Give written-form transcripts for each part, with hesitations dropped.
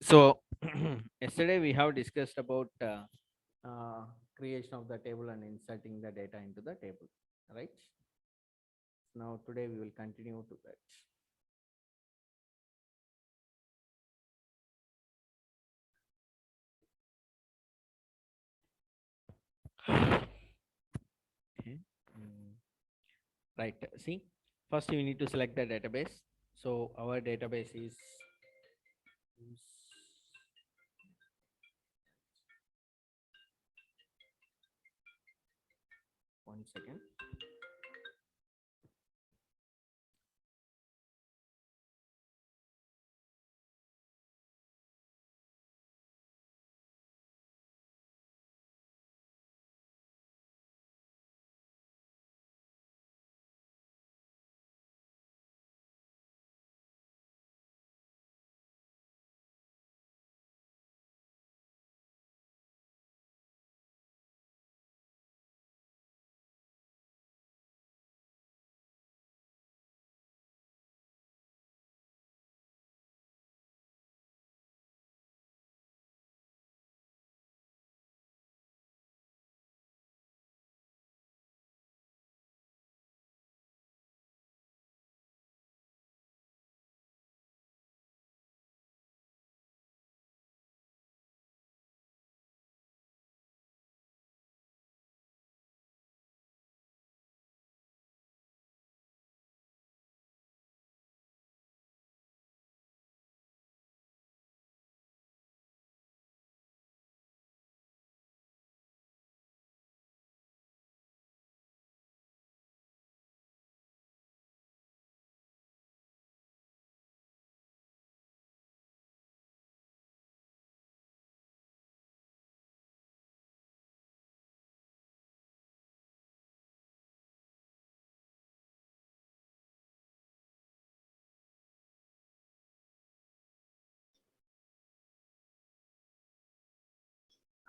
So yesterday we have discussed about creation of the table and inserting the data into the table, right? Now today we will continue to that. Okay. Right. See, first you need to select the database. So our database is one second.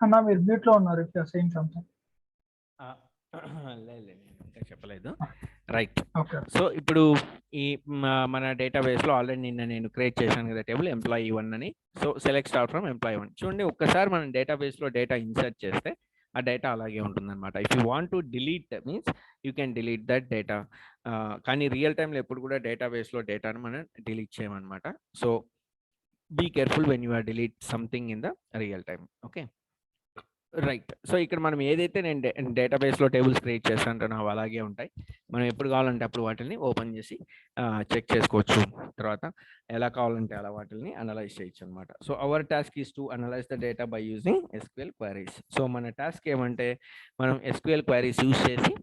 అన్న మీరు మ్యూట్లో ఉన్నారు if you're saying something. లేదు నేను ఇంకా చెప్పలేదు. Right. Okay. So ఇప్పుడు ఈ మన డేటాబేస్లో ఆల్రెడీ నిన్న నేను క్రియేట్ చేశాను కదా టేబుల్ ఎంప్లాయీ 1 అని. So select star from employee 1. చూడండి ఒక్కసారి మనం డేటాబేస్లో డేటా ఇన్సర్ట్ చేస్తే ఆ డేటా అలాగే ఉంటుందన్నమాట. If you want to delete means you can delete that data. కానీ రియల్ టైంలో ఎప్పుడు కూడా డేటాబేస్లో డేటాను మనం డిలీట్ చేయమన్నమాట. So be careful when you are delete something in the real time. Okay, right. So ఇక్కడ మనం ఏదైతే నేను డేటాబేస్లో టేబుల్స్ క్రియేట్ చేస్తానంటానో అవి అలాగే ఉంటాయి. మనం ఎప్పుడు కావాలంటే అప్పుడు వాటిని ఓపెన్ చేసి చెక్ చేసుకోవచ్చు. తర్వాత ఎలా కావాలంటే అలా వాటిని అనలైజ్ చేయొచ్చు అనమాట. So our task is to analyse the data by using SQL queries. So మన టాస్క్ ఏమంటే మనం ఎస్క్యూఎల్ క్వైరీస్ యూజ్ చేసి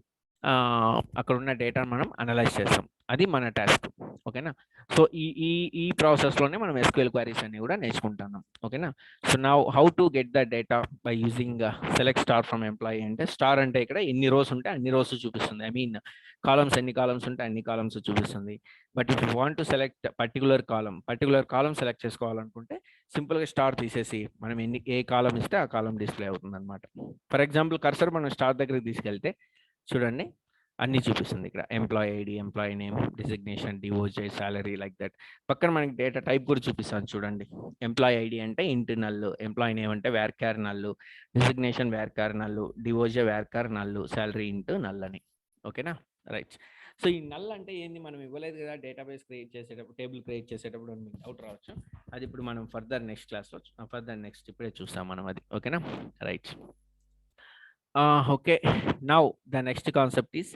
అక్కడ ఉన్న డేటాను మనం అనలైజ్ చేస్తాం. అది మన టాస్క్. ఓకేనా. సో ఈ ఈ ఈ ప్రాసెస్లోనే మనం ఎస్క్యూఎల్ క్వైరీస్ అన్ని కూడా నేర్చుకుంటున్నాం. ఓకేనా. So now how to get the data by using select star from employee. అంటే స్టార్ అంటే ఇక్కడ ఎన్ని రోస్ ఉంటే అన్ని రోస్ చూపిస్తుంది. ఐ మీన్ కాలమ్స్ ఎన్ని కాలమ్స్ ఉంటే అన్ని కాలమ్స్ చూపిస్తుంది. But if you want to select particular column select చేసుకోవాలనుకుంటే సింపుల్గా స్టార్ తీసేసి మనం ఏ కాలం ఇస్తే ఆ కాలం డిస్ప్లే అవుతుంది అనమాట. ఫర్ ఎగ్జాంపుల్ కర్సర్ మనం స్టార్ దగ్గరికి తీసుకెళ్తే చూడండి అన్నీ చూపిస్తుంది. ఇక్కడ employee ID, employee name, designation, డిఓజే, salary, like that. పక్కన మనకి డేటా టైప్ కూడా చూపిస్తాను చూడండి. ఎంప్లాయీ ఐడి అంటే ఇంటర్నల్, ఎంప్లాయీ నేమ్ అంటే వేర్కార్ నల్లు, డిజిగ్నేషన్ వేర్కార్ నల్లు, డిఓజే వేర్కార్ నల్లు, సాలరీ ఇంటూ నల్ అని. ఓకేనా, రైట్. సో ఈ నల్ అంటే ఏంది మనం ఇవ్వలేదు కదా డేటాబేస్ క్రియేట్ చేసేటప్పుడు, టేబుల్ క్రియేట్ చేసేటప్పుడు అని మీకు డౌట్ రావచ్చు. అది ఇప్పుడు మనం ఫర్దర్ నెక్స్ట్ క్లాస్లో నెక్స్ట్ ఇప్పుడే చూస్తాం మనం అది. ఓకేనా, right. Okay, now the next concept is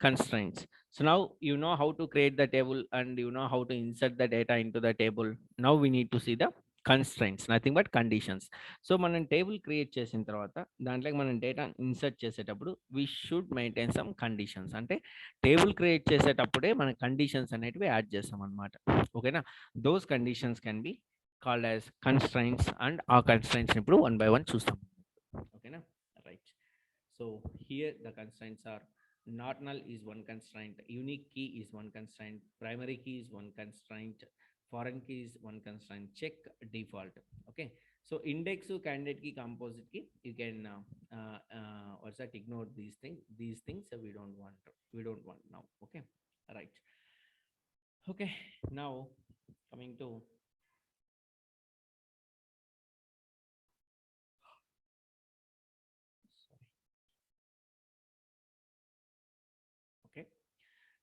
constraints. So now you know how to create the table and you know how to insert the data into the table. Now we need to see the constraints, nothing but conditions. So మనం table create చేసిన తర్వాత దాంట్లోకి మనం data insert చేసేటప్పుడు we should maintain some conditions. అంటే table create చేసేటప్పుడే మన conditions అనేటివి యాడ్ చేస్తాం అనమాట. ఓకేనా. Those conditions can be called as constraints and ఆ కన్స్ట్రైంట్స్ ఇప్పుడు వన్ బై వన్ చూస్తాం. ఓకేనా, right. So here the constraints are: not null is one constraint, unique key is one constraint, primary key is one constraint, foreign key is one constraint, check default. Okay. So index to candidate key, composite key, you can what's that, ignore these things. These things we don't want now. Okay, right. Okay, now coming to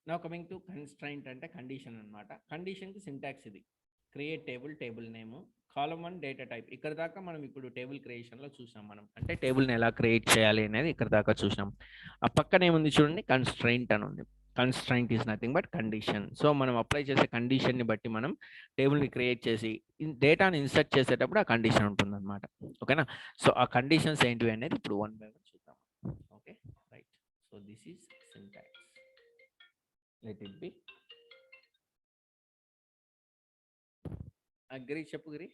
now coming to constraint అంటే condition అనమాట. కండిషన్కి syntax ఇది. Create table, table నేము, column 1 data type. ఇక్కడ దాకా మనం ఇప్పుడు table క్రియేషన్లో చూసాం మనం. అంటే టేబుల్ని ఎలా క్రియేట్ చేయాలి అనేది ఇక్కడ దాకా చూసాం. ఆ పక్కన ఏముంది చూడండి, కన్స్ట్రైంట్ అని ఉంది. Constraint is nothing but condition. So మనం అప్లై చేసే కండిషన్ని బట్టి మనం టేబుల్ని క్రియేట్ చేసి డేటాని ఇన్సర్ట్ చేసేటప్పుడు ఆ కండిషన్ ఉంటుంది అనమాట. ఓకేనా? సో ఆ కండిషన్స్ ఏంటివి అనేది ఇప్పుడు వన్ బై వన్ చూద్దాం. Okay right. So this is syntax. Let it be. Giri చెప్పు Giri.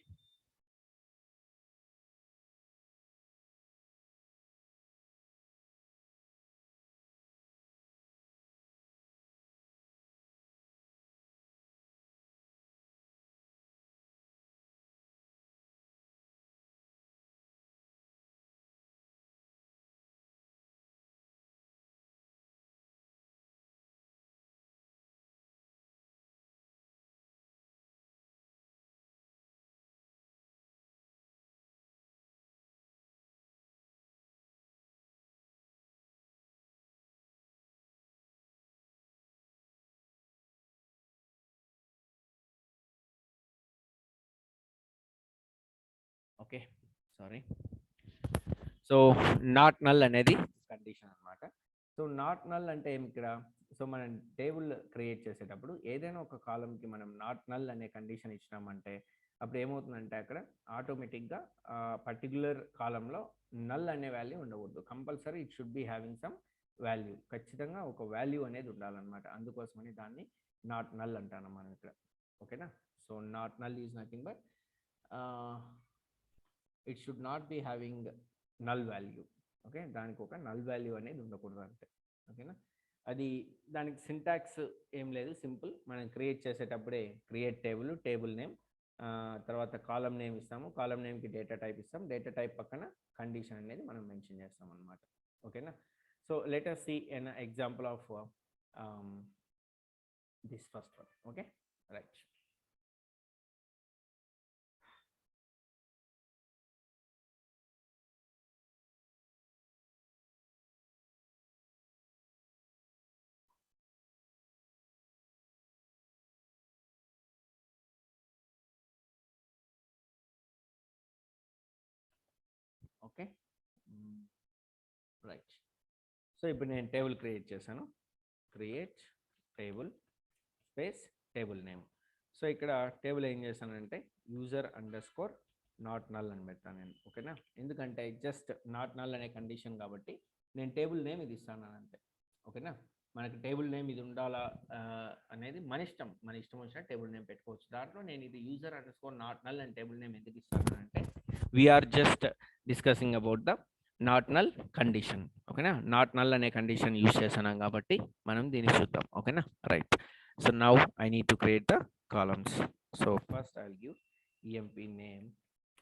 Okay sorry. So not null అనేది కండిషన్ అనమాట. సో నాట్ నల్ అంటే ఏమి ఇక్కడ? సో మనం టేబుల్ క్రియేట్ చేసేటప్పుడు ఏదైనా ఒక కాలంకి మనం నాట్ నల్ అనే కండిషన్ ఇచ్చినామంటే అప్పుడు ఏమవుతుందంటే అక్కడ ఆటోమేటిక్గా పర్టికులర్ కాలంలో నల్ అనే వాల్యూ ఉండకూడదు. Compulsory it should be having some value. ఖచ్చితంగా ఒక వాల్యూ అనేది ఉండాలన్నమాట. అందుకోసమని దాన్ని నాట్ నల్ అంటాను మనం ఇక్కడ. ఓకేనా? So not null is nothing but it should not be having null value. Okay, దానికి ఒక నల్ వాల్యూ అనేది ఉండకూడదు అంతే. ఓకేనా? అది దానికి సింటాక్స్ ఏం లేదు, సింపుల్. మనం క్రియేట్ చేసేటప్పుడే క్రియేట్ టేబుల్, టేబుల్ నేమ్, తర్వాత కాలం నేమ్ ఇస్తాము, కాలం నేమ్కి డేటా టైప్ ఇస్తాం, డేటా టైప్ పక్కన కండిషన్ అనేది మనం మెన్షన్ చేస్తాం అనమాట. ఓకేనా? So let us see an example of this first one. Okay, right. Okay right. So ఇప్పుడు నేను టేబుల్ క్రియేట్ చేశాను. Create table space table name. So ఇక్కడ టేబుల్ ఏం చేశానంటే user underscore not null అని పెడతాను నేను. ఓకేనా? ఎందుకంటే జస్ట్ నాట్ నల్ అనే కండిషన్ కాబట్టి నేను టేబుల్ నేమ్ ఇది ఇస్తాను అంతే. ఓకేనా? మనకి టేబుల్ నేమ్ ఇది ఉండాలా అనేది మన ఇష్టం. మన ఇష్టం వచ్చిన టేబుల్ నేమ్ పెట్టుకోవచ్చు. దాంట్లో నేను ఇది user underscore not null and table name ఎందుకు ఇస్తాను అంటే we are just discussing about the not null condition. ఓకేనా? నాట్ నల్ అనే కండిషన్ యూజ్ చేస్తున్నాం కాబట్టి మనం దీన్ని చూద్దాం. ఓకేనా? Right. So now I need to create the columns. So first I will give EMP name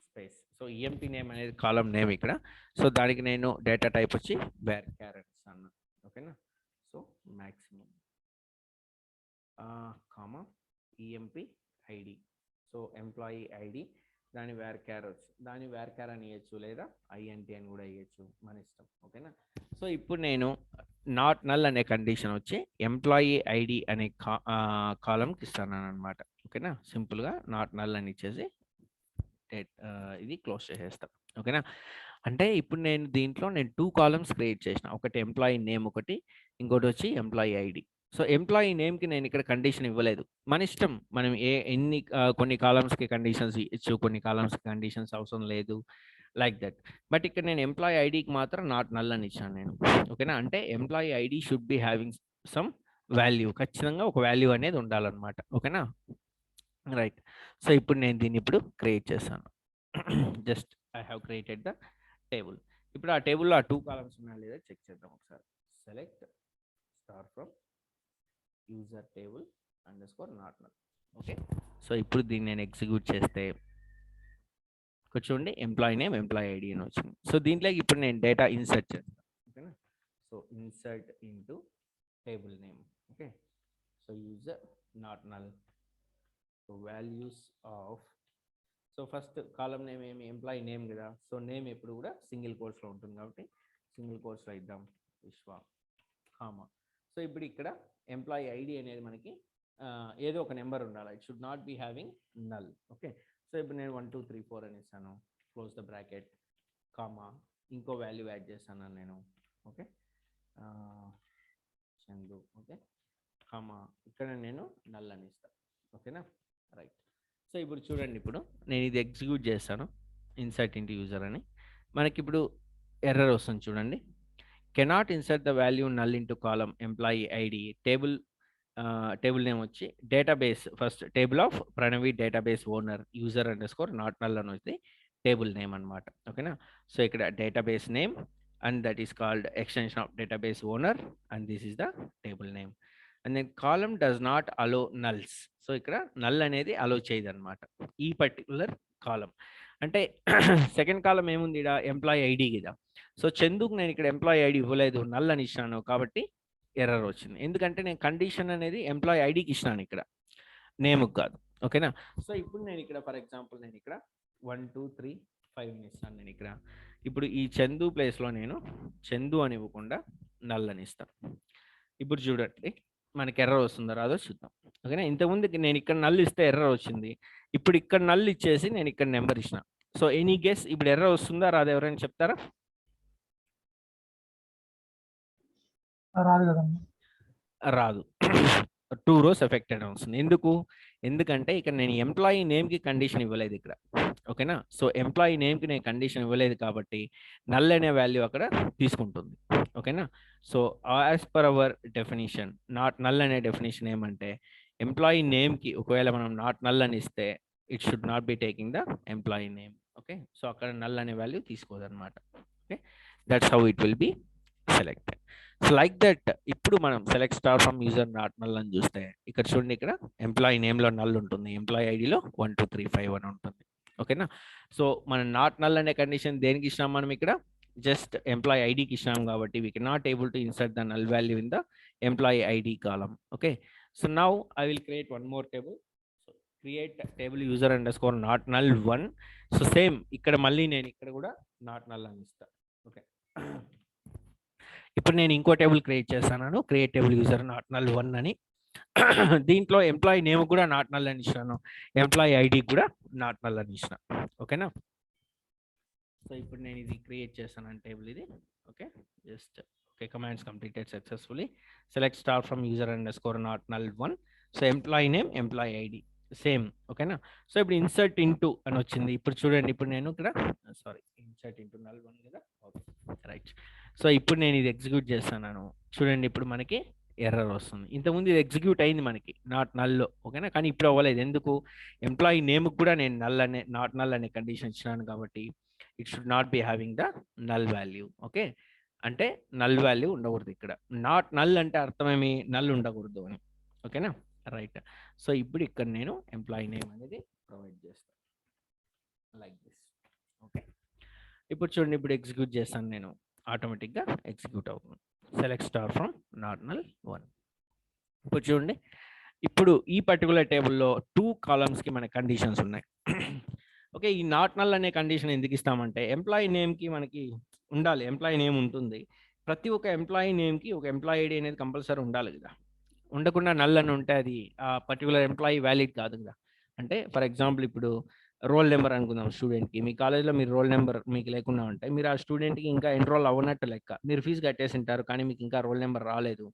space. So EMP name అనేది column name ఇక్కడ. సో దానికి నేను డేటా టైప్ వచ్చి వేర్ క్యారెట్స్ అన్న. ఓకేనా? So maximum comma EMP ID. So employee ID, దాని వేర్ క్యారెట్స్, దాని వేర్ క్యార్ అని ఇవ్వచ్చు లేదా ఐఎన్టీ అని కూడా ఇవ్వచ్చు, మన ఇష్టం. ఓకేనా? సో ఇప్పుడు నేను నాట్ నల్ అనే కండిషన్ వచ్చి ఎంప్లాయీ ఐడి అనే కాలంకి ఇస్తాను అనమాట. ఓకేనా? సింపుల్గా నాట్ నల్ అని ఇచ్చేసి ఇది క్లోజ్ చేసేస్తాం. ఓకేనా? అంటే ఇప్పుడు నేను దీంట్లో నేను 2 కాలమ్స్ క్రియేట్ చేసిన. ఒకటి ఎంప్లాయీ నేమ్, ఒకటి ఇంకోటి వచ్చి ఎంప్లాయీ ఐడి. సో ఎంప్లాయీ నేమ్కి నేను ఇక్కడ కండిషన్ ఇవ్వలేదు. మన ఇష్టం, మనం ఎన్ని కొన్ని కాలమ్స్కి కండిషన్స్ ఇచ్చు, కొన్ని కాలమ్స్కి కండిషన్స్ అవసరం లేదు, లైక్ దట్. బట్ ఇక్కడ నేను ఎంప్లాయీ ఐడికి మాత్రం నాట్ నల్ అని ఇచ్చాను నేను. ఓకేనా? అంటే employee ID should be having some value. ఖచ్చితంగా ఒక వాల్యూ అనేది ఉండాలన్నమాట. ఓకేనా? రైట్. సో ఇప్పుడు నేను దీన్ని ఇప్పుడు క్రియేట్ చేస్తాను. Just I have created the table. ఇప్పుడు ఆ టేబుల్లో ఆ 2 కాలమ్స్ ఉన్నాయా లేదా చెక్ చేద్దాం ఒకసారి. Select star from user table under score not null. Okay. So ఇప్పుడు దీన్ని నేను ఎగ్జిక్యూట్ చేస్తే చూడండి ఎంప్లాయీ నేమ్, ఎంప్లాయీ ఐడి అని వచ్చింది. సో దీంట్లోకి ఇప్పుడు నేను డేటా ఇన్సర్ట్ చేస్తాను. ఓకేనా? So insert into table name. Okay. So user not null. So values of, so first column name ఏమి, ఎంప్లాయీ నేమ్ కదా. సో నేమ్ ఎప్పుడు కూడా సింగిల్ కోర్స్లో ఉంటుంది కాబట్టి సింగిల్ కోర్స్లో ఇద్దాం విశ్వ కామా. సో ఇప్పుడు ఇక్కడ ఎంప్లాయీ ఐడి అనేది మనకి ఏదో ఒక నెంబర్ ఉండాలి. It should not be having null. Okay, so ఇప్పుడు నేను 1 2 3 4 అని ఇస్తాను, క్లోజ్ ద బ్రాకెట్, కామా, ఇంకో వాల్యూ యాడ్ చేస్తాను నేను. ఓకే, చందు. ఓకే, కామా, ఇక్కడ నేను నల్ అని ఇస్తాను. ఓకేనా, రైట్. సో ఇప్పుడు చూడండి, ఇప్పుడు నేను ఇది ఎగ్జిక్యూట్ చేస్తాను, ఇన్సర్ట్ ఇంటూ యూజర్ అని. మనకి ఇప్పుడు ఎర్రర్ వస్తుంది చూడండి. Cannot insert the value null into column employee ID. Table name వచ్చి database, first table of Pranavi database owner user underscore not null అని వచ్చి టేబుల్ నేమ్ అనమాట. ఓకేనా, సో ఇక్కడ database name and that is called extension of database owner and this is the table name. And then column does not allow nulls. So ఇక్కడ null అనేది allow చేయదు అనమాట ఈ పర్టికులర్ కాలం. అంటే సెకండ్ కాలం ఏముంది ఇక్కడ, ఎంప్లాయీ ఐడి కదా. So చందుకు నేను ఇక్కడ ఎంప్లాయీ ఐడి ఇవ్వలేదు, నల్ అని ఇచ్చాను కాబట్టి ఎర్రర్ వచ్చింది. ఎందుకంటే నేను కండిషన్ అనేది ఎంప్లాయీ ఐడికి ఇచ్చినాను, ఇక్కడ నేమ్కి కాదు. ఓకేనా, సో ఇప్పుడు నేను ఇక్కడ ఫర్ ఎగ్జాంపుల్ నేను ఇక్కడ 1 2 3 5 ఇస్తాను నేను ఇక్కడ. ఇప్పుడు ఈ చందు ప్లేస్లో నేను చందు అని ఇవ్వకుండా నల్ అని ఇస్తాను. ఇప్పుడు చూడండి మనకి ఎర్రర్ వస్తుందో రాదో చూద్దాం. ఓకేనా, ఇంతకుముందు నేను ఇక్కడ నల్ ఇస్తే ఎర్రర్ వచ్చింది, ఇప్పుడు ఇక్కడ నల్ ఇచ్చేసి నేను ఇక్కడ నెంబర్ ఇచ్చిన. సో ఎనీ గెస్ ఇప్పుడు ఎర్రర్ వస్తుందా రాదు, ఎవరైనా చెప్తారా? రాదు కదండి. రాదు. 2 rows ఎఫెక్టెడ్ వస్తుంది. ఎందుకంటే ఇక్కడ నేను ఎంప్లాయీ నేమ్కి కండిషన్ ఇవ్వలేదు ఇక్కడ. ఓకేనా, సో ఎంప్లాయీ నేమ్కి నేను కండిషన్ ఇవ్వలేదు కాబట్టి నల్ అనే వాల్యూ అక్కడ తీసుకుంటుంది. ఓకేనా, so as per our definition not null అనే డెఫినేషన్ ఏమంటే ఎంప్లాయీ నేమ్కి ఒకవేళ మనం నాట్ నల్ అని ఇస్తే it should not be taking the employee name. Okay, so అక్కడ నల్ అనే వాల్యూ తీసుకోదన్నమాట. Okay, that's how it will be selected. So like that ఇప్పుడు మనం select star from user not null అని చూస్తే ఇక్కడ చూడండి, ఇక్కడ ఎంప్లాయీ నేమ్లో నల్ ఉంటుంది, ఎంప్లాయీ ఐడిలో 1 2 3 5 అని ఉంటుంది. ఓకేనా, సో మనం నాట్ నల్ అనే కండిషన్ దేనికి ఇచ్చినాం, మనం ఇక్కడ జస్ట్ ఎంప్లాయీ ఐడికి ఇచ్చినాం కాబట్టి we can not able to insert the null value in the employee ID column. Okay, so now I will create one more table. So create table user underscore not null 1. So same ఇక్కడ మళ్ళీ నేను ఇక్కడ కూడా not null అని ఇస్తాను. Okay, ఇప్పుడు నేను ఇంకో టేబుల్ క్రియేట్ చేస్తాను, create table user not null 1 అని. దీంట్లో ఎంప్లాయీ నేమ్ కూడా నాట్ నల్ అని ఇచ్చాను, ఎంప్లాయీ ఐడి కూడా నాట్ నల్ అని ఇచ్చిన. ఓకేనా, సో ఇప్పుడు నేను ఇది క్రియేట్ చేస్తాను టేబుల్ ఇది. Okay, just okay, commands completed successfully. Select star from user underscore not null 1. So employee name, employee ID same. ఓకేనా, సో ఇప్పుడు ఇన్సర్ట్ ఇంటూ అని వచ్చింది. ఇప్పుడు చూడండి, ఇప్పుడు నేను ఇక్కడ ఇన్సర్ట్ ఇంటూ నల్ 1 కదా. Okay, right. సో ఇప్పుడు నేను ఇది ఎగ్జిక్యూట్ చేస్తున్నాను, చూడండి ఇప్పుడు మనకి ఎర్రర్ వస్తుంది. ఇంతకుముందు ఇది ఎగ్జిక్యూట్ అయింది మనకి నాట్ నల్లో. ఓకేనా, కానీ ఇప్పుడు అవ్వలేదు. ఎందుకు, ఎంప్లాయీ నేమ్కి కూడా నేను నాట్ నల్ అనే కండిషన్ ఇచ్చినాను కాబట్టి it should not be having the null value. Okay, అంటే నల్ వాల్యూ ఉండకూడదు ఇక్కడ. నాట్ నల్ అంటే అర్థమేమి, నల్ ఉండకూడదు అని. ఓకేనా, రైట్. సో ఇప్పుడు ఇక్కడ నేను ఎంప్లాయీ నేమ్ అనేది ప్రొవైడ్ చేస్తాను లైక్ దిస్. ఓకే, ఇప్పుడు చూడండి, ఇప్పుడు ఎగ్జిక్యూట్ చేస్తాను నేను, ఆటోమేటిక్గా ఎగ్జిక్యూట్ అవుతుంది. Select star from not null 1. ఇప్పుడు చూడండి, ఇప్పుడు ఈ పర్టికులర్ టేబుల్లో 2 కాలమ్స్కి మన కండిషన్స్ ఉన్నాయి. ఓకే, ఈ నాట్ నల్ అనే కండిషన్ ఎందుకు ఇస్తామంటే ఎంప్లాయీ నేమ్కి మనకి ఉండాలి, ఎంప్లాయీ నేమ్ ఉంటుంది. ప్రతి ఒక్క ఎంప్లాయీ నేమ్కి ఒక ఎంప్లాయీ ఐడి అనేది కంపల్సరీ ఉండాలి కదా. ఉండకుండా నల్ అని ఉంటే అది ఆ పర్టికులర్ ఎంప్లాయీ వ్యాలిడ్ కాదు కదా. అంటే ఫర్ ఎగ్జాంపుల్ ఇప్పుడు రోల్ నెంబర్ అనుకుందాం, స్టూడెంట్కి మీ కాలేజ్లో మీరు రోల్ నెంబర్ మీకు లేకుండా ఉంటే మీరు ఆ స్టూడెంట్కి ఇంకా ఎన్రోల్ అవ్వనట్టు లెక్క. మీరు ఫీజు కట్టేసి ఉంటారు కానీ మీకు ఇంకా రోల్ నెంబర్ రాలేదు.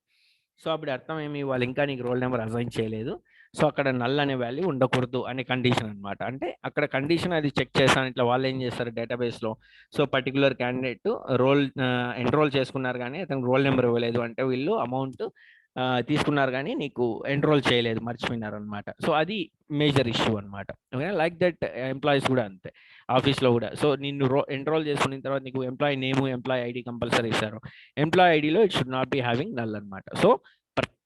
సో అప్పుడు అర్థం ఏమి, వాళ్ళు ఇంకా నీకు రోల్ నెంబర్ అసైన్ చేయలేదు. సో అక్కడ నల్ అనే వాల్యూ ఉండకూడదు అనే కండిషన్ అనమాట. అంటే అక్కడ కండిషన్ అది చెక్ చేస్తాను. ఇట్లా వాళ్ళు ఏం చేస్తారు డేటాబేస్లో, సో పర్టికులర్ క్యాండిడేట్ ఎన్రోల్ చేసుకున్నారు కానీ అతనికి రోల్ నెంబర్ ఇవ్వలేదు అంటే వీళ్ళు అమౌంట్ తీసుకున్నారు కానీ నీకు ఎన్రోల్ చేయలేదు, మర్చిపోయినారు అనమాట. సో అది మేజర్ ఇష్యూ అనమాట. ఓకే, లైక్ దట్ ఎంప్లాయీస్ కూడా అంతే, ఆఫీస్లో కూడా. సో నిన్ను ఎన్రోల్ చేసుకున్న తర్వాత నీకు employee name, employee ID compulsory ఇస్తారు. ఎంప్లాయీ ఐడిలో it should not be having null అనమాట. సో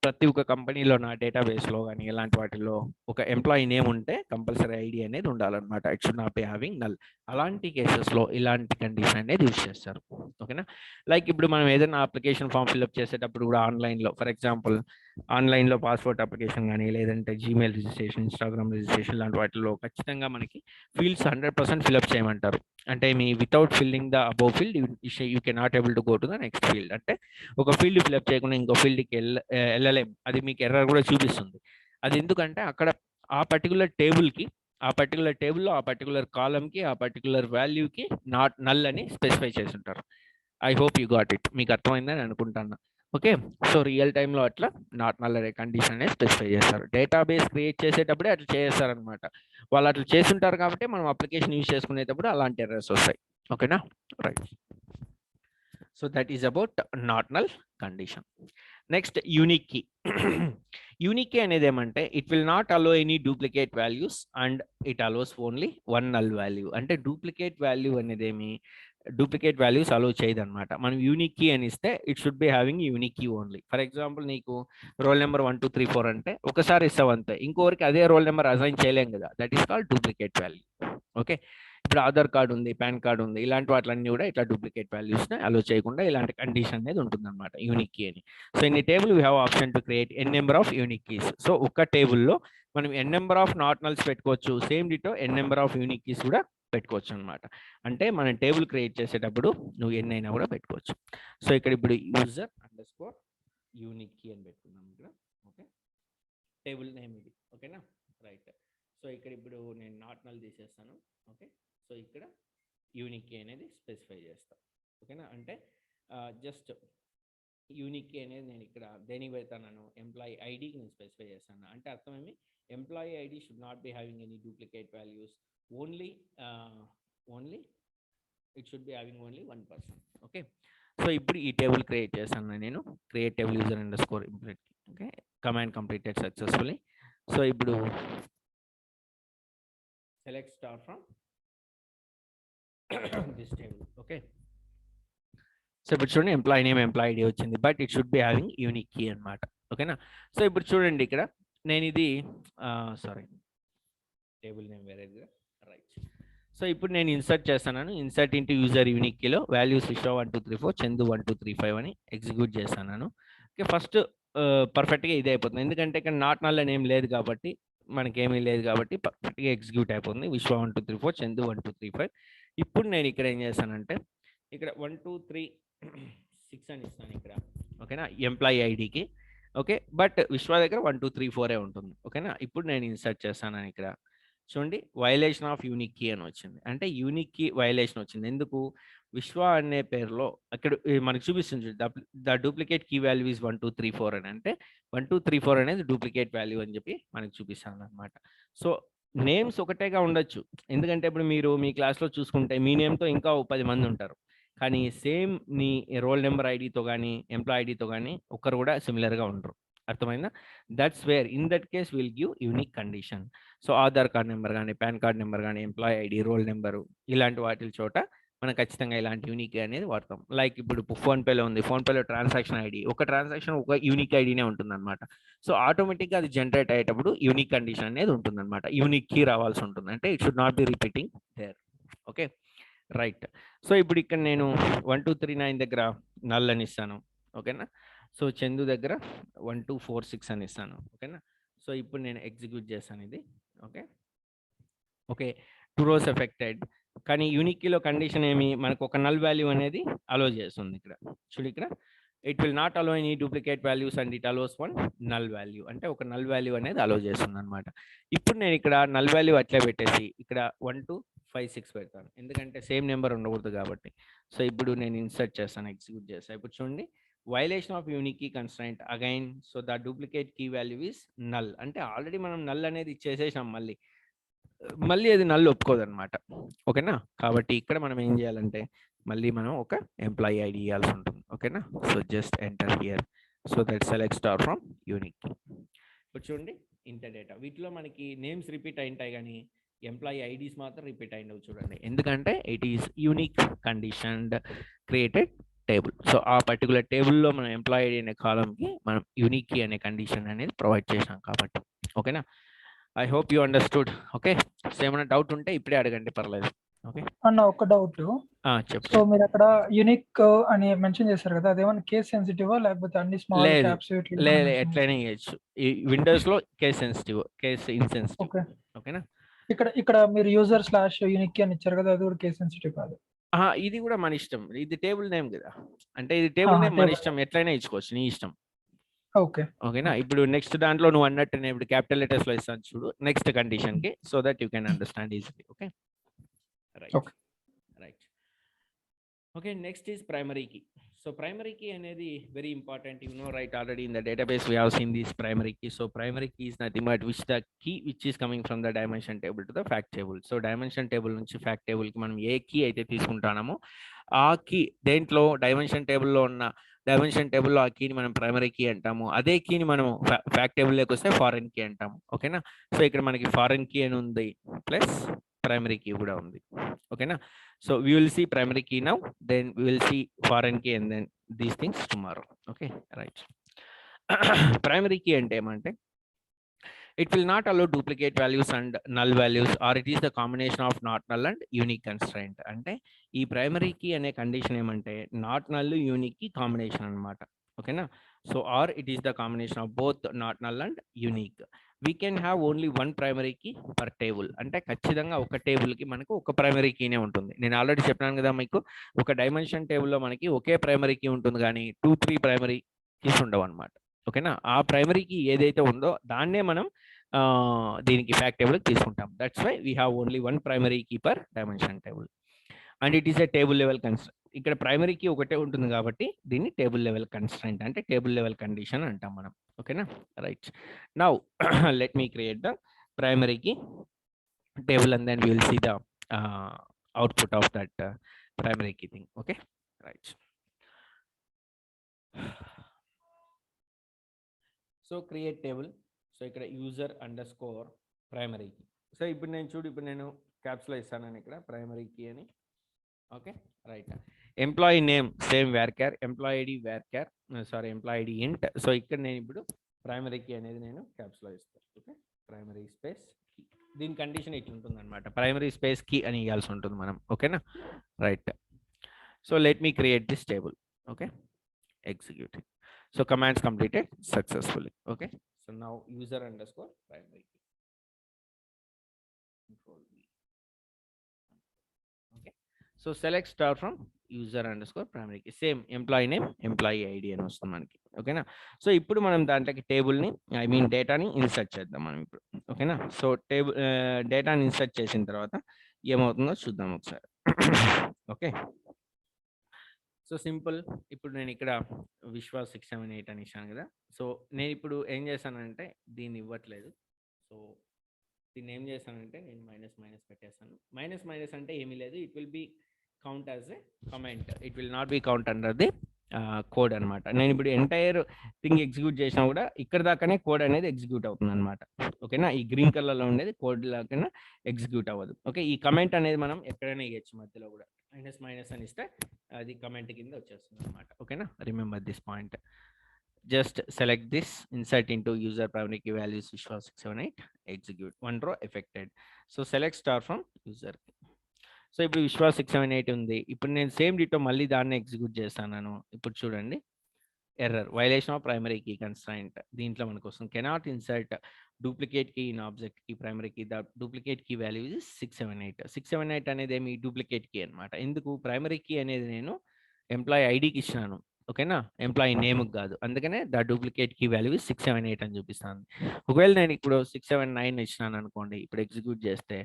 ప్రతి ఒక్క కంపెనీలో నా డేటాబేస్లో కానీ ఇలాంటి వాటిల్లో ఒక ఎంప్లాయీ నేమ్ ఉంటే కంపల్సరీ ఐడి అనేది ఉండాలన్నమాట. It should not be having null. అలాంటి కేసెస్లో ఇలాంటి కండిషన్ అనేది యూజ్ చేస్తారు. ఓకేనా, లైక్ ఇప్పుడు మనం ఏదైనా అప్లికేషన్ ఫామ్ ఫిల్అప్ చేసేటప్పుడు కూడా ఆన్లైన్లో ఫర్ ఎగ్జాంపుల్ ఆన్లైన్లో పాస్పోర్ట్ అప్లికేషన్ కానీ లేదంటే జీమెయిల్ రిజిస్ట్రేషన్, ఇన్స్టాగ్రామ్ రిజిస్ట్రేషన్ లాంటి వాటిలో ఖచ్చితంగా మనకి ఫీల్డ్స్ 100% ఫిల్అప్ చేయమంటారు. అంటే me without filling the above field you cannot able to go to the next field. అంటే ఒక ఫీల్డ్ ఫిల్అప్ చేయకుండా ఇంకో ఫీల్డ్కి వెళ్ళలేం. అది మీకు ఎర్రర్ కూడా చూపిస్తుంది. అది ఎందుకంటే అక్కడ ఆ పర్టికులర్ టేబుల్కి, ఆ పర్టికులర్ టేబుల్లో, ఆ పర్టికులర్ కాలంకి, ఆ పర్టికులర్ వాల్యూకి నాట్ నల్ అని స్పెసిఫై చేసి ఉంటారు. I hope you got it. మీకు అర్థమైందని అనుకుంటాను. ఓకే, సో రియల్ టైంలో అట్లా నాట్ నల్ అనే కండిషన్ అనేది స్పెసిఫై చేస్తారు. డేటాబేస్ క్రియేట్ చేసేటప్పుడే అట్లా చేస్తారనమాట. వాళ్ళు అట్లా చేస్తుంటారు కాబట్టి మనం అప్లికేషన్ యూజ్ చేసుకునేటప్పుడు అలాంటి ఎర్రర్స్ వస్తాయి. ఓకేనా, right. So that is about not null condition. Next unique key. Unique key అనేది ఏమంటే it will not allow any duplicate values and it allows only one null value. అంటే డూప్లికేట్ వాల్యూ అనేది ఏమి, duplicate values అలో చేయదు అనమాట. మనం unique key అని ఇస్తే it should be having unique key only. For example నీకు రోల్ నెంబర్ 1 2 3 4 అంటే ఒకసారి ఇస్తావు అంతే, ఇంకోరికి అదే రోల్ నెంబర్ అసైన్ చేయలేం కదా. That is called duplicate value. Okay, ఇప్పుడు ఆధార్ కార్డు ఉంది, పాన్ కార్డు ఉంది, ఇలాంటి వాటిలన్నీ కూడా ఇట్లా డూప్లికేట్ వాల్యూస్ని అలో చేయకుండా ఇలాంటి కండిషన్ అనేది ఉంటుంది అనమాట యూనిక్ కీ అని. సో ఇన్ ఈ table we have option to create n number of unique keys. So ఒక టేబుల్లో మనం n number of not nulls పెట్టుకోవచ్చు, same ditto n number of unique keys కూడా పెట్టుకోవచ్చు అనమాట. అంటే మనం టేబుల్ క్రియేట్ చేసేటప్పుడు నువ్వు ఎన్నైనా కూడా పెట్టుకోవచ్చు. సో ఇక్కడ ఇప్పుడు user underscore unique key అని పెట్టుకున్నాం ఇక్కడ. ఓకే, టేబుల్ నేమ్ ఇది. ఓకేనా, రైట్. సో ఇక్కడ ఇప్పుడు నేను నాట్ నల్ తీసేస్తాను. ఓకే, సో ఇక్కడ యూనిక్ కీ అనేది స్పెసిఫై చేస్తాను. ఓకేనా, అంటే జస్ట్ యూనిక్ కీ అనేది నేను ఇక్కడ దేనికి పెడతాను, ఎంప్లాయీ ఐడికి నేను స్పెసిఫై చేస్తాను. అంటే అర్థం ఏమి, employee ID should not be having any duplicate values, only it should be having only 1%. Okay, so ఇప్పుడు ఈ టేబుల్ క్రియేట్ చేస్తాను నేను. Create table user underscore ఇంప్లీట్. Okay, command completed successfully. So ఇప్పుడు select star from this table. Okay, so ఇప్పుడు చూడండి employee name, employee ID వచ్చింది, but it should be having unique key అనమాట. ఓకేనా, సో ఇప్పుడు చూడండి ఇక్కడ నేను ఇది సారీ టేబుల్ నేమ్ వేరే, రైట్. సో ఇప్పుడు నేను ఇన్సర్ట్ చేస్తాను. ఇన్సర్ట్ ఇంటూ యూజర్ యూనిక్ కీలో వాల్యూస్ విశ్వ 1 2 3 4 చందు 1 2 3 5 అని ఎగ్జిక్యూట్ చేస్తాను. ఓకే, ఫస్ట్ పర్ఫెక్ట్గా ఇదే అయిపోతుంది, ఎందుకంటే ఇక్కడ నాట్ నల్ అని ఏం లేదు కాబట్టి, మనకేమీ లేదు కాబట్టి పర్ఫెక్ట్గా ఎగ్జిక్యూట్ అయిపోతుంది. విశ్వ 1 2 3 4 చందు 1 2 3 5. ఇప్పుడు నేను ఇక్కడ ఏం చేస్తానంటే ఇక్కడ 1 2 3 6 అని ఇస్తాను ఇక్కడ. ఓకేనా, ఎంప్లాయీ ఐడికి. ఓకే, బట్ విశ్వ దగ్గర 1 2 3 4 ఉంటుంది. ఓకేనా, ఇప్పుడు నేను ఇన్సర్ట్ చేస్తాను ఇక్కడ. చూడండి వైలేషన్ ఆఫ్ యూనిక్ కీ అని వచ్చింది. అంటే యూనిక్ కీ వైలేషన్ వచ్చింది. ఎందుకు, విశ్వ అనే పేరులో అక్కడ మనకు చూపిస్తుంది the duplicate key value is 1 2 3 4 అని. అంటే 1 2 3 4 అనేది డూప్లికేట్ వాల్యూ అని చెప్పి మనకు చూపిస్తాను అనమాట. సో నేమ్స్ ఒకటేగా ఉండొచ్చు, ఎందుకంటే ఇప్పుడు మీరు మీ క్లాస్లో చూసుకుంటే మీ నేమ్తో ఇంకా 10 మంది ఉంటారు, కానీ సేమ్ నీ రోల్ నెంబర్ ఐడితో కానీ ఎంప్లాయ్ ఐడితో కానీ ఒక్కరు కూడా సిమిలర్గా ఉండరు. అర్థమైందా? That's where in that case will give unique condition. So Aadhaar card number కానీ, పాన్ కార్డ్ నెంబర్ కానీ, ఎంప్లాయీ ఐడి, రోల్ నెంబరు, ఇలాంటి వాటి చోట మనం ఖచ్చితంగా ఇలాంటి యూనిక్ అనేది వాడతాం. లైక్ ఇప్పుడు ఫోన్పేలో ఉంది, ఫోన్పేలో ట్రాన్సాక్షన్ ఐడి, ఒక ట్రాన్సాక్షన్ ఒక యూనిక్ ఐడినే ఉంటుందన్నమాట. సో ఆటోమేటిక్గా అది జనరేట్ అయ్యేటప్పుడు యూనిక్ కండిషన్ అనేది ఉంటుందన్నమాట. యూనిక్ కీ రావాల్సి ఉంటుంది, అంటే it should not be repeating there. Okay, right. So ఇప్పుడు ఇక్కడ నేను 1 2 3 9 దగ్గర నల్ అని ఇస్తాను. ఓకేనా, సో చందు దగ్గర 1 2 4 6 అని ఇస్తాను. ఓకేనా, సో ఇప్పుడు నేను ఎగ్జిక్యూట్ చేస్తాను ఇది. Okay, okay, 2 rows affected. కానీ యూనిక్ కీలో కండిషన్ ఏమి, మనకు ఒక నల్ వాల్యూ అనేది అలో చేస్తుంది. ఇక్కడ చూడు, ఇక్కడ it will not allow any duplicate values and it allows 1 null value. అంటే ఒక నల్ వాల్యూ అనేది అలో చేస్తుంది అనమాట. ఇప్పుడు నేను ఇక్కడ నల్ వాల్యూ అట్లే పెట్టేసి ఇక్కడ 1 2 5 6 పెడతాను, ఎందుకంటే సేమ్ నెంబర్ ఉండకూడదు కాబట్టి. సో ఇప్పుడు నేను ఇన్సర్ట్ చేస్తాను, ఎగ్జిక్యూట్ చేస్తాను. ఇప్పుడు చూడండి violation of unique key constraint again. So the duplicate key value is null. అంటే ఆల్రెడీ మనం నల్ అనేది ఇచ్చేసేసాం, మళ్ళీ అది నల్ ఒప్పుకోదన్నమాట. ఓకేనా, కాబట్టి ఇక్కడ మనం ఏం చేయాలంటే మళ్ళీ మనం ఒక ఎంప్లాయీ ఐడి ఇవ్వాల్సి ఉంటుంది. ఓకేనా, so just enter here. So that select star from unique key. ఇప్పుడు చూడండి ఇంటర్ డేటా, వీటిలో మనకి నేమ్స్ రిపీట్ అయింటాయి కానీ ఎంప్లాయీ ఐడీస్ మాత్రం రిపీట్ అయినవి చూడండి, ఎందుకంటే it is unique conditioned created table. So ఆ పర్టికులర్ టేబుల్లో మనం ఎంప్లాయీ ఐడి అనే కాలంకి మనం యూనిక్ కీ అనే కండిషన్ అనేది ప్రొవైడ్ చేసాం కాబట్టి. ఓకేనా, I hope you understood. Okay, so ఏమైనా డౌట్ ఉంటే ఇప్పుడే అడగండి, పర్లేదు. ఓకే. అన్న ఒక డౌట్. చెప్పు. సో మీరు అక్కడ యూనిక్ అని మెన్షన్ చేశారు కదా, అదేమన్నా కేస్ సెన్సిటివా లేకపోతే అన్ని స్మాల్ లేదు క్యాప్స్ ఇట్లా లేదు మెన్షన్ ఎట్లయినా చేయొచ్చు. ఈ విండోస్లో case sensitive, case insensitive. Okay. ఓకేనా. ఇక్కడ మీరు యూజర్ స్లాష్ యూనిక్ అని ఇచ్చారు కదా, అది కూడా కేస్ సెన్సిటివ్ కాదు. ఇది కూడా మన ఇష్టం. ఇది టేబుల్ నేమ్ కదా, అంటే ఇది టేబుల్ నేమ్ మన ఇష్టం, ఎట్లయినా ఇచ్చుకోవచ్చు, నీ ఇష్టం. ఓకే. ఓకేనా. ఇప్పుడు నెక్స్ట్ దాంట్లో నువ్వు అన్నట్టు నేను ఇప్పుడు క్యాపిటల్ లెటర్స్ లో ఇస్తాను చూడు నెక్స్ట్ కండిషన్ కి, so that you can understand easily. Okay right right. Okay, next is primary key. So primary key అనేది very important, you know right. Already in the database we have seen this primary key. So primary key is nothing but which the key which is coming from the dimension table to the fact table. So dimension table నుంచి fact table కి మనం ఏ key అయితే తీసుకుంటామో ఆ key దేంట్లో dimension టేబుల్లో ఉన్న dimension టేబుల్లో ఆ కీని మనం ప్రైమరీ కీ అంటాము. అదే కీని మనం ఫ్యాక్ట్ టేబుల్లోకి వస్తే ఫారెన్ కీ అంటాము. ఓకేనా. సో ఇక్కడ మనకి ఫారెన్ కీ అని ఉంది ప్లస్ ప్రైమరీ కీ కూడా ఉంది. ఓకేనా. So we will see primary key now, then we will see foreign key and then these things tomorrow. Okay right. Primary key అంటే ఏమంటే it will not allow duplicate values and null values, or it is the combination of not null and unique constraint. అంటే ఈ primary key అనే condition ఏమంటే not null unique కి combination అన్నమాట. ఓకేనా. So or it is the combination of both not null and unique. We can have only one primary key per table. అంటే ఖచ్చితంగా ఒక టేబుల్కి మనకు ఒక ప్రైమరీ కీనే ఉంటుంది. నేను ఆల్రెడీ చెప్పాను కదా మీకు, ఒక డైమెన్షన్ టేబుల్లో మనకి ఒకే ప్రైమరీ కీ ఉంటుంది కానీ 2-3 ప్రైమరీ కీస్ ఉండవు అనమాట. ఓకేనా. ఆ ప్రైమరీ కీ ఏదైతే ఉందో దాన్నే మనం దీనికి ఫ్యాక్ట్ టేబుల్కి తీసుకుంటాం. That's why we have only one primary key per dimension table and it is a table level constraint. ఇక్కడ ప్రైమరీ కీ ఒకటే ఉంటుంది కాబట్టి దీన్ని టేబుల్ లెవెల్ కన్స్ట్రెంట్ అంటే టేబుల్ లెవెల్ కండిషన్ అంటాం మనం. ఓకేనా right. Now let me create the primary key table and then we will see the output of that primary key thing. Okay right. So create table. So ikkada user underscore primary key. So ఇప్పుడు నేను చూడు, ఇప్పుడు నేను caps లో ఇస్తానని ఇక్కడ primary key అని. Okay right. Employee name same varchar, employee ID varchar, sorry employee ID int. So ఇక్కడ నేను ఇప్పుడు ప్రైమరీ కీ అనేది నేను క్యాప్స్ లో ఇస్తాను. Okay primary space key. దీని కండిషన్ ఇట్లా ఉంటుంది అనమాట, ప్రైమరీ స్పేస్ కీ అని ఇవ్వాల్సి ఉంటుంది మనం. ఓకేనా right. So let me create this table. Okay execute. So commands completed successfully. Okay so now user underscore primary key. Okay so select star from user underscore primary key. Same employee name employee ID అని వస్తుంది మనకి. ఓకేనా. So ఇప్పుడు మనం దాంట్లోకి టేబుల్ని I mean డేటాని insert చేద్దాం మనం ఇప్పుడు. ఓకేనా. సో టేబుల్ డేటాని ఇన్సర్ట్ చేసిన తర్వాత ఏమవుతుందో చూద్దాం ఒకసారి. Okay so simple. ఇప్పుడు నేను ఇక్కడ విశ్వ 678 అని ఇచ్చాను కదా. సో నేను ఇప్పుడు ఏం చేశానంటే దీన్ని ఇవ్వట్లేదు. సో దీన్ని ఏం చేశానంటే నేను మైనస్ మైనస్ పెట్టేస్తాను. మైనస్ మైనస్ అంటే ఏమీ లేదు, it will B count as a comment, it will not be count under the code అనమాట. నేను ఇప్పుడు ఎంటైర్ థింగ్ ఎగ్జిక్యూట్ చేసినా కూడా ఇక్కడ దాకానే కోడ్ అనేది ఎగ్జిక్యూట్ అవుతుంది అనమాట. ఓకేనా. ఈ గ్రీన్ కలర్లో ఉండేది కోడ్ లాగానే ఎగ్జిక్యూట్ అవ్వదు. ఓకే ఈ కమెంట్ అనేది మనం ఎక్కడైనా ఇవ్వచ్చు, మధ్యలో కూడా మైనస్ మైనస్ అని ఇస్తే అది కమెంట్ కింద వచ్చేస్తుంది అనమాట. ఓకేనా. Remember this point. Just select this, insert into user primary key values Vishwa 678, execute. One row affected. So select star from user. So ఇప్పుడు విశ్వ 678 ఉంది. ఇప్పుడు నేను సేమ్ డిటో మళ్ళీ దాన్ని ఎగ్జిక్యూట్ చేస్తాను. ఇప్పుడు చూడండి error, violation of primary key constraint. దీంట్లో మనకు వస్తుంది cannot insert duplicate key in object key primary key. The duplicate key value is 678. 678 అనేది ఏమి డూప్లికేట్ కీ అనమాట. ఎందుకు ప్రైమరీ కీ అనేది నేను ఎంప్లాయీ ఐడికి ఇచ్చినాను. ఓకేనా ఎంప్లాయీ నేమ్కి కాదు. అందుకనే the duplicate key value is 678 అని చూపిస్తాను. ఒకవేళ నేను ఇప్పుడు 679 ఇచ్చినాను అనుకోండి, ఇప్పుడు ఎగ్జిక్యూట్ చేస్తే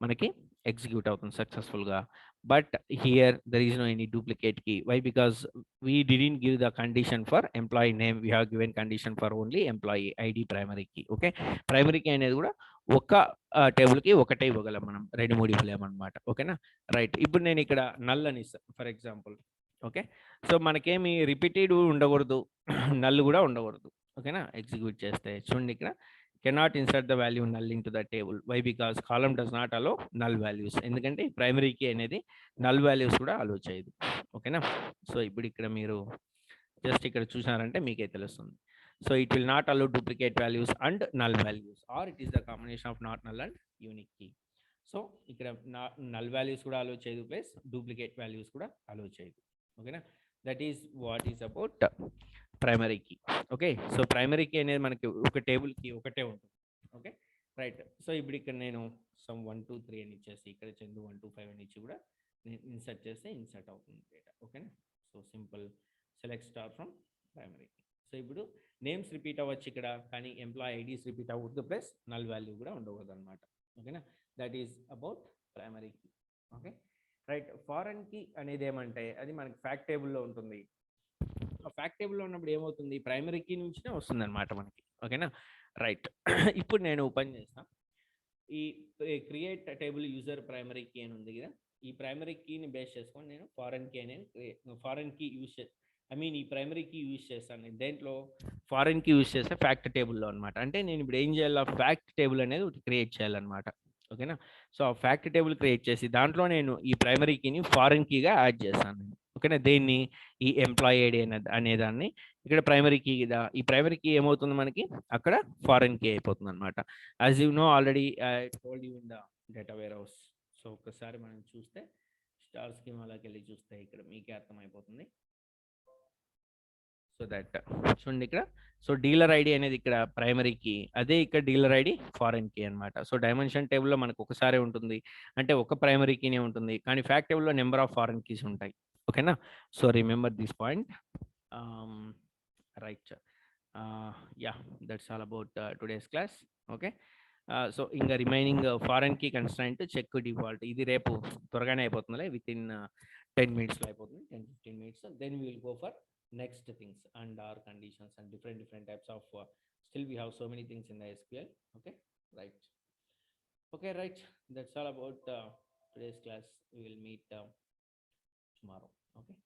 మనకి ఎగ్జిక్యూట్ అవుతుంది సక్సెస్ఫుల్గా. But here there is no any duplicate key. Why? Because we didn't give the condition for employee name, we have given condition for only employee ID primary key. Okay primary key అనేది కూడా ఒక టేబుల్కి ఒకటే ఇవ్వగలం మనం, 2-3 ఇవ్వలేమన్నమాట. ఓకేనా right. ఇప్పుడు నేను ఇక్కడ నల్ అని ఇస్తాను ఫర్ ఎగ్జాంపుల్. ఓకే సో మనకేమి రిపీటెడ్ ఉండకూడదు, నల్ కూడా ఉండకూడదు. ఓకేనా ఎగ్జిక్యూట్ చేస్తే చూడండి ఇక్కడ cannot insert the value null in to the table. Why? Because column does not allow null values. ఎందుకంటే ప్రైమరీ కీ అనేది నల్ వాల్యూస్ కూడా అలో చేయదు. ఓకేనా. సో ఇప్పుడు ఇక్కడ మీరు జస్ట్ ఇక్కడ చూసారంటే మీకే తెలుస్తుంది. So it will not allow duplicate values and null values, or it is the combination of not null and unique key. So ఇక్కడ నల్ వాల్యూస్ కూడా అలో చేయదు, ప్లస్ డూప్లికేట్ వాల్యూస్ కూడా అలో చేయదు. ఓకేనా, that is what is about primary key. Okay, so primary key అనేది మనకి ఒక టేబుల్కి ఒకటే ఉంటుంది. Okay right. సో ఇప్పుడు ఇక్కడ నేను సమ్ 1 2 3 అని ఇచ్చేసి ఇక్కడ చందు 1 2 5 అని ఇచ్చి కూడా నేను ఇన్సర్ట్ చేస్తే ఇన్సర్ట్ అవుతుంది డేటా. ఓకేనా, so simple select star from primary key. So ఇప్పుడు నేమ్స్ రిపీట్ అవ్వచ్చు ఇక్కడ, కానీ ఎంప్లాయ్ ఐడీస్ రిపీట్ అవ్వద్దు, ప్లస్ నల్ వాల్యూ కూడా ఉండకూడదు అనమాట. ఓకేనా, that is about primary key. Okay right. Foreign key అనేది ఏమంటే అది మనకి ఫ్యాక్ట్ టేబుల్లో ఉంటుంది. ఆ ఫ్యాక్ట్ టేబుల్లో ఉన్నప్పుడు ఏమవుతుంది, ప్రైమరీ కీ నుంచినే వస్తుంది అనమాట మనకి. ఓకేనా రైట్. ఇప్పుడు నేను ఓపెన్ చేస్తాను ఈ create table user primary key అని ఉంది కదా, ఈ ప్రైమరీ కీని బేస్ చేసుకొని నేను ఫారెన్ కీ అనేది ఫారెన్ కీ యూజ్ ఈ ప్రైమరీ కీ యూజ్ చేస్తాను. నేను దేంట్లో ఫారెన్ కీ యూజ్ చేస్తే ఫ్యాక్ట్ టేబుల్లో అనమాట. అంటే నేను ఇప్పుడు ఏం చేయాలి, ఫ్యాక్ట్ టేబుల్ అనేది ఒకటి క్రియేట్ చేయాలన్నమాట. ఓకేనా, సో ఆ ఫ్యాక్ట్ టేబుల్ క్రియేట్ చేసి దాంట్లో నేను ఈ ప్రైమరీ కీని ఫారెన్ కీగా యాడ్ చేస్తాను. ఓకేనా, దేన్ని ఈ ఎంప్లాయీ ఐడి అనేదాన్ని ఇక్కడ ప్రైమరీ కీ కదా, ఈ ప్రైమరీ కీ ఏమవుతుంది మనకి అక్కడ ఫారెన్ కీ అయిపోతుంది అనమాట. As you know already I told you in the data warehouse. So ఒకసారి మనం చూస్తే స్టార్ స్కీమ్ అలాగే వెళ్ళి చూస్తే ఇక్కడ మీకే అర్థమైపోతుంది. సో దట్ చూడండి ఇక్కడ, సో డీలర్ ఐడి అనేది ఇక్కడ ప్రైమరీ కీ, అదే ఇక్కడ డీలర్ ఐడి ఫారెన్ కీ అనమాట. సో డైమెన్షన్ టేబుల్లో మనకు ఒకసారి ఉంటుంది, అంటే ఒక ప్రైమరీ కీనే ఉంటుంది, కానీ ఫ్యాక్ట్ టేబుల్లో నెంబర్ ఆఫ్ ఫారెన్ కీస్ ఉంటాయి. ఓకేనా, so remember this point. Right, yeah that's all about today's class. Okay, so ఇంకా remaining foreign key constraint check default ఇది రేపు త్వరగానే అయిపోతుందిలే, విత్ ఇన్ 10 minutes అయిపోతుంది, 10-15 minutes. Then we will go for next things and our conditions and different types of still we have so many things in the SQL. Okay right, that's all about today's class. We will meet tomorrow. Okay.